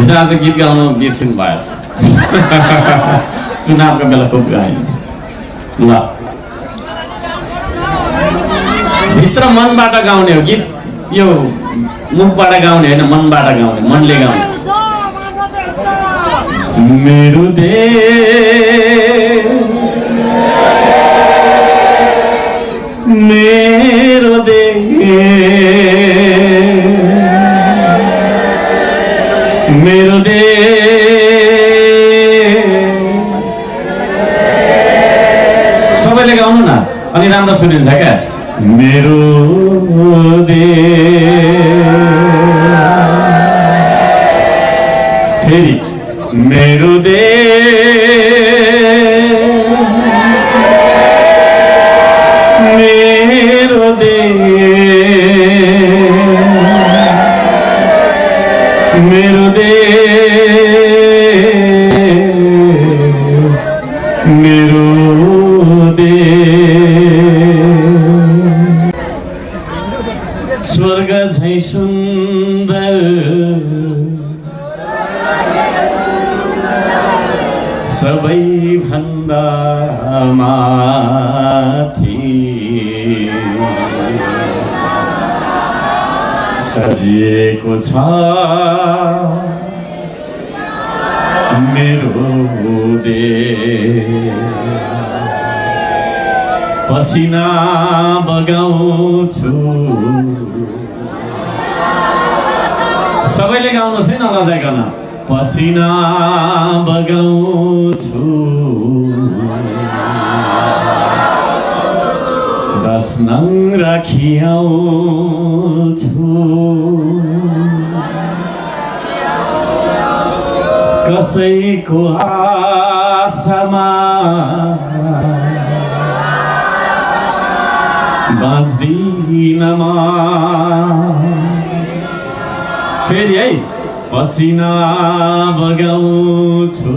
हिजो आज गीत गाउनु बिर्सिनु भएछ चुनावको बेला खुब गाएँ ल भित्र मनबाट गाउने हो गीत यो मुखबाट गाउने होइन मनबाट गाउने मनले गाउने मेरो देश मेरो देश मेरो देश सबैले गाउनु न अनि राम्रो सुनिन्छ क्या मेरो देश फेरि मेरो देश मेरो देश मेरो देश मेरो देश स्वर्ग झैं सुन्दर सबैभन्दा माथि सजिएको छ मेरो देश पसिना बगाउँछु सबैले गाउनुहोस् है नलजाइकन पसिना बगाउँछु दस नङ राखिआउँछु कसैको आशामा बाँच्दिन म फेरि है पसिना बगाउँछु